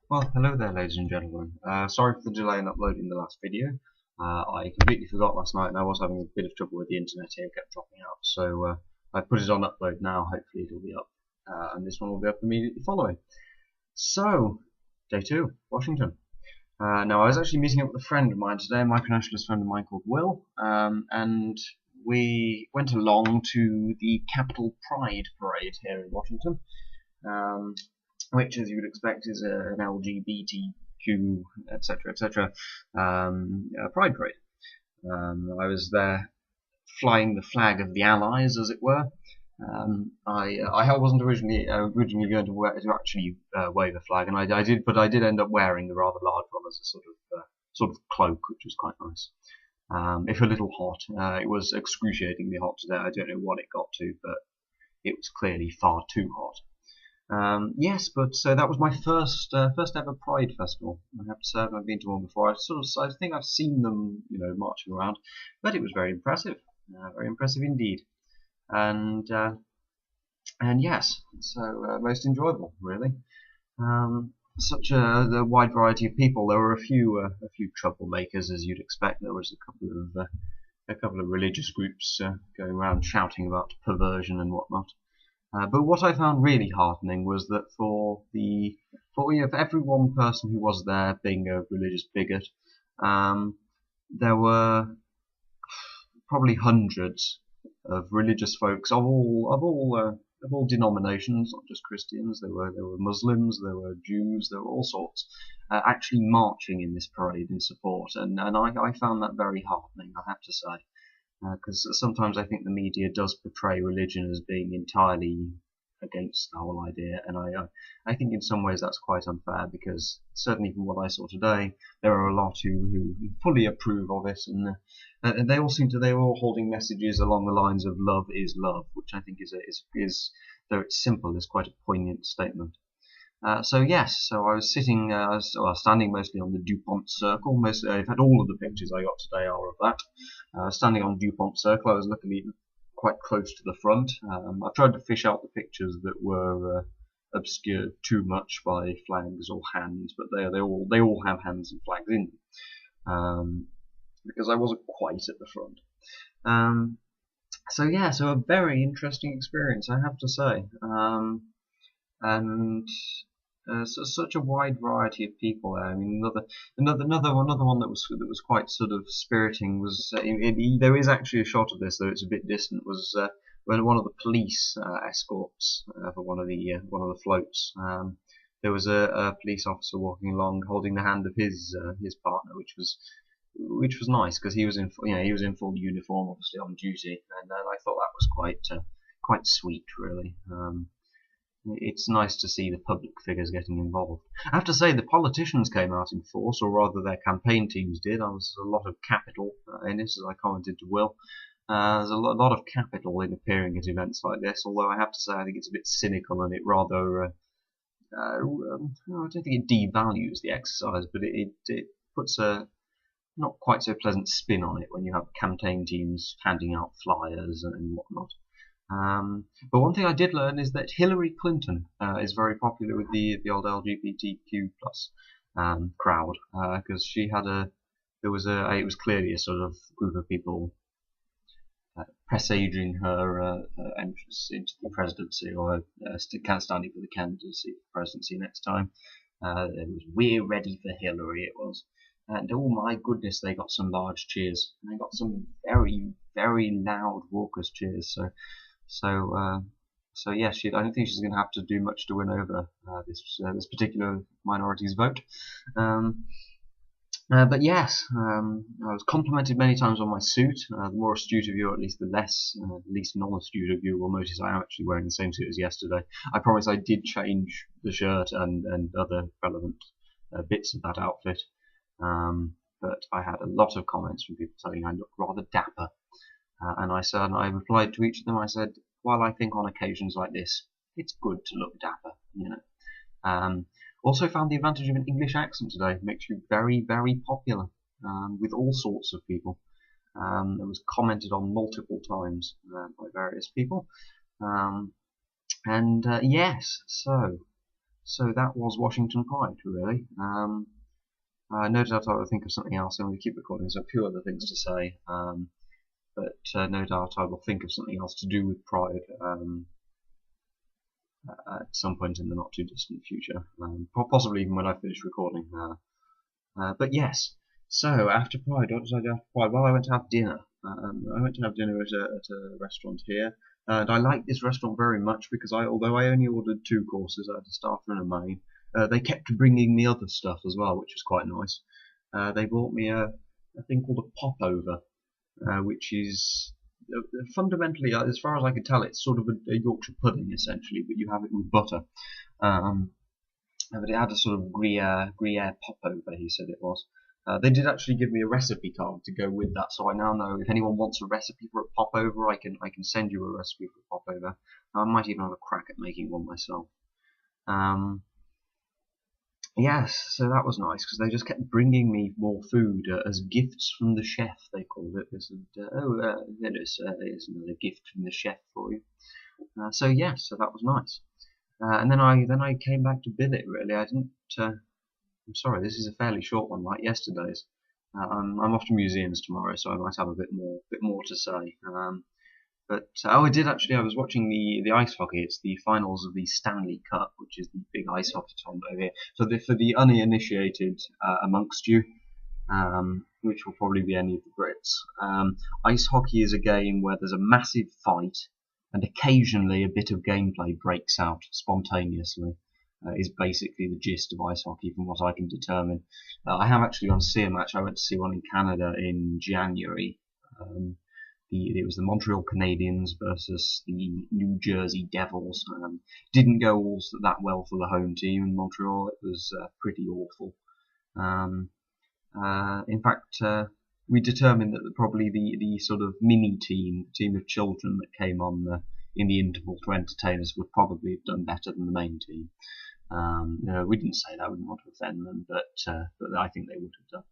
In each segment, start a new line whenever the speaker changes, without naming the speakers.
Well, hello there, ladies and gentlemen. Sorry for the delay in uploading the last video. I completely forgot last night, and I was having a bit of trouble with the internet here, it kept dropping out. So I put it on upload now. Hopefully, it'll be up, and this one will be up immediately following. So, day 2, Washington. Now, I was actually meeting up with a friend of mine today, a micronationalist friend of mine called Will, and we went along to the Capitol Pride Parade here in Washington. Which, as you would expect, is an LGBTQ, etc., pride parade. I was there flying the flag of the Allies, as it were. I wasn't originally going to actually wave a flag, and I did, but I did end up wearing the rather large one as a sort of cloak, which was quite nice. If a little hot, it was excruciatingly hot today. I don't know what it got to, but it was clearly far too hot. Yes, but so that was my first ever Pride festival. I have to say I've been to one before. I think I've seen them, marching around, but it was very impressive indeed. And yes, so most enjoyable, really. Such a wide variety of people. There were a few troublemakers, as you'd expect. There was a couple of religious groups going around shouting about perversion and whatnot. But what I found really heartening was that for every one person who was there being a religious bigot, there were probably hundreds of religious folks of all denominations, not just Christians. There were Muslims, there were Jews, there were all sorts, actually marching in this parade in support, and I found that very heartening, I have to say. Because sometimes I think the media does portray religion as being entirely against the whole idea, and I think in some ways that's quite unfair, because certainly from what I saw today, there are a lot who fully approve of it, and they were all holding messages along the lines of "love is love," which I think is though it's simple, is quite a poignant statement. So yes, so I was standing mostly on the DuPont Circle. In fact, all of the pictures I got today are of that. Standing on DuPont Circle, I was luckily quite close to the front. I tried to fish out the pictures that were obscured too much by flags or hands, but they all have hands and flags in them, because I wasn't quite at the front. So yeah, so a very interesting experience, I have to say. And such a wide variety of people there. I mean, another one that was quite sort of spiriting was there is actually a shot of this, though it's a bit distant. Was when one of the police escorts for one of the floats. There was a police officer walking along, holding the hand of his partner, which was nice, because he was in full uniform, obviously on duty, and I thought that was quite sweet, really. It's nice to see the public figures getting involved. I have to say, the politicians came out in force, or rather their campaign teams did. There was a lot of capital in this, as I commented to Will. There's a lot of capital in appearing at events like this, although I have to say I think it's a bit cynical, and it rather, I don't think it devalues the exercise, but it puts a not quite so pleasant spin on it when you have campaign teams handing out flyers and whatnot. But one thing I did learn is that Hillary Clinton is very popular with the old LGBTQ plus crowd, because it was clearly a sort of group of people presaging her entrance into the presidency, or standing for the candidacy for the presidency next time. It was "We're ready for Hillary," it was. And oh my goodness, they got some large cheers. They got some very, very loud, raucous cheers. So yes, I don't think she's going to have to do much to win over this particular minority's vote. But yes, I was complimented many times on my suit. The more astute of you, or at least the least non-astute of you, will notice I am actually wearing the same suit as yesterday. I promise I did change the shirt and other relevant bits of that outfit. But I had a lot of comments from people saying I look rather dapper. And I replied to each of them. I said, while I think on occasions like this, it's good to look dapper, Also found the advantage of an English accent today. Makes you very, very popular with all sorts of people. It was commented on multiple times by various people. Yes, so So that was Washington Pride, really. No doubt I'll think of something else. I'm going to keep recording. There's a few other things to say, but no doubt I will think of something else to do with Pride at some point in the not too distant future, possibly even when I finish recording. But yes, so after Pride, what did I do after Pride? Well, I went to have dinner. I went to have dinner at a restaurant here, and I liked this restaurant very much because although I only ordered 2 courses, I had a starter and a main. They kept bringing me other stuff as well, which was quite nice. They brought me a thing called a popover, which is fundamentally, as far as I can tell, it's sort of a Yorkshire pudding essentially, but you have it with butter. But it had a sort of Gruyere popover, he said it was. They did actually give me a recipe card to go with that, so I now know if anyone wants a recipe for a popover, I can send you a recipe for a popover. I might even have a crack at making one myself. Yes, so that was nice because they just kept bringing me more food as gifts from the chef. They called it. They said, there's another gift from the chef for you. So yes, so that was nice. And then I came back to billet. Really, I didn't. I'm sorry, this is a fairly short one, like yesterday's. I'm off to museums tomorrow, so I might have a bit more to say. I did actually. I was watching the ice hockey. It's the finals of the Stanley Cup, which is the big ice hockey tournament over here. So for the uninitiated amongst you, which will probably be any of the Brits, ice hockey is a game where there's a massive fight, and occasionally a bit of gameplay breaks out spontaneously. Is basically the gist of ice hockey, from what I can determine. I have actually gone to see a match. I went to see one in Canada in January. It was the Montreal Canadiens versus the New Jersey Devils. Didn't go all that well for the home team in Montreal. It was pretty awful. In fact, we determined that probably the sort of mini team of children that came on in the interval to entertain us would probably have done better than the main team. We didn't say that. We didn't want to offend them, but I think they would have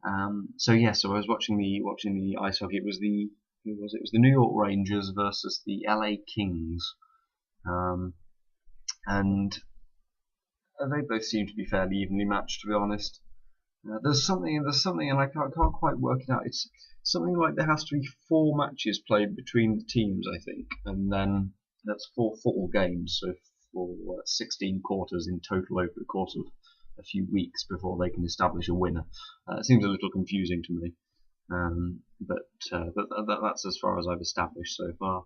done. So I was watching the ice hockey. It was the New York Rangers versus the LA Kings, and they both seem to be fairly evenly matched, to be honest. There's something, and I can't quite work it out. It's something like there has to be 4 matches played between the teams, I think, and then that's 4 games, so for 16 quarters in total over the course of a few weeks before they can establish a winner. It seems a little confusing to me, but that's as far as I've established so far.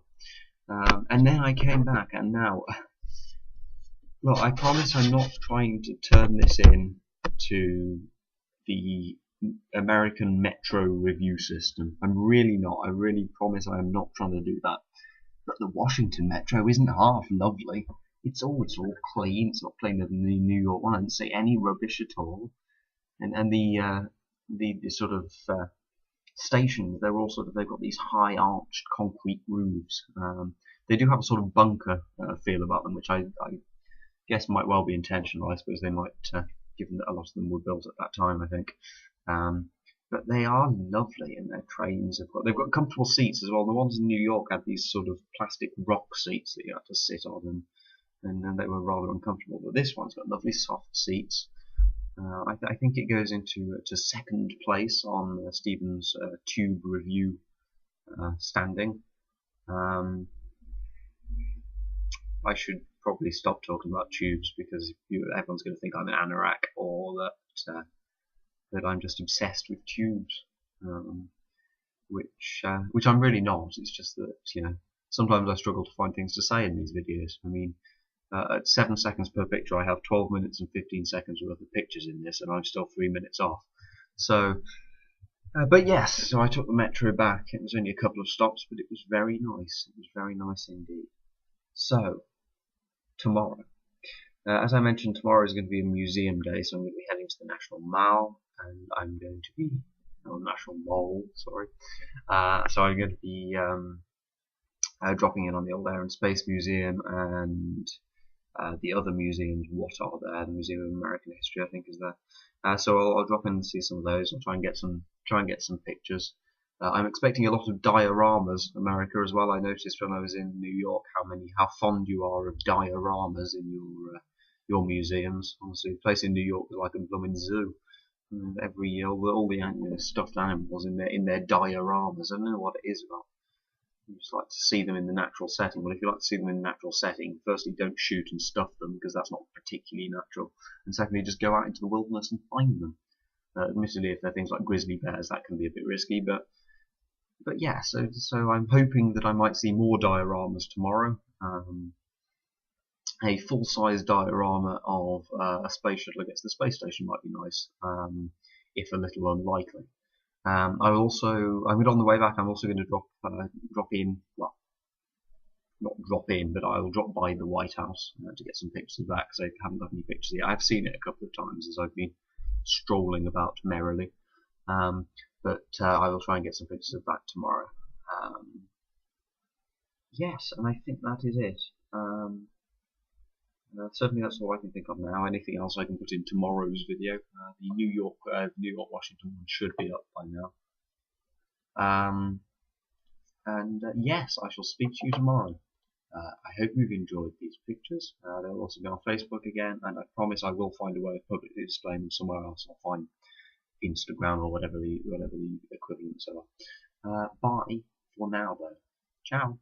And then I came back, and now, well, I promise I'm not trying to turn this in to the American Metro review system. I'm really not. I really promise I am not trying to do that. But the Washington Metro isn't half lovely. It's all clean. It's not cleaner than the New York one. I didn't see any rubbish at all. And the sort of stations, they're all they've got these high arched concrete roofs. They do have a sort of bunker feel about them, which I guess might well be intentional. I suppose they might, given that a lot of them were built at that time, I think. But they are lovely, and their trains they've got comfortable seats as well. The ones in New York had these sort of plastic rock seats that you had to sit on, and then they were rather uncomfortable. But this one's got lovely soft seats. I think it goes into second place on Stephen's Tube review standing. I should probably stop talking about tubes because everyone's going to think I'm an anorak, or that I'm just obsessed with tubes, which I'm really not. It's just that sometimes I struggle to find things to say in these videos. I mean, at 7 seconds per picture, I have 12 minutes and 15 seconds worth of pictures in this, and I'm still 3 minutes off. So, but yes, so I took the Metro back. It was only a couple of stops, but it was very nice. It was very nice indeed. So, tomorrow. As I mentioned, tomorrow is going to be a museum day, so I'm going to be heading to the National Mall, and I'm going to be National Mall, sorry. So I'm going to be dropping in on the Old Air and Space Museum and the other museums. What are there? The Museum of American History, I think, is there. So I'll drop in and see some of those. I'll try and get some pictures. I'm expecting a lot of dioramas, America, as well. I noticed when I was in New York how fond you are of dioramas in your museums. Honestly, the place in New York is like a blooming zoo. And every year, all the stuffed animals in their dioramas. I don't know what it is about. You just like to see them in the natural setting. Well, if you like to see them in the natural setting, firstly, don't shoot and stuff them because that's not particularly natural. And secondly, just go out into the wilderness and find them. Admittedly, if they're things like grizzly bears, that can be a bit risky, but yeah. So I'm hoping that I might see more dioramas tomorrow. A full-size diorama of a space shuttle against the space station might be nice, if a little unlikely. I'm on the way back. I'm also going to drop in. Well, not drop in, but I will drop by the White House to get some pictures of that because I haven't got any pictures yet. I've seen it a couple of times as I've been strolling about merrily. But I will try and get some pictures of that tomorrow. Yes, and I think that is it. Certainly that's all I can think of now. Anything else I can put in tomorrow's video. The New York, Washington one should be up by now. Yes, I shall speak to you tomorrow. I hope you've enjoyed these pictures. They'll also be on Facebook again, and I promise I will find a way of publicly displaying them somewhere else. I'll find Instagram or whatever the equivalents are. Bye for now, though. Ciao.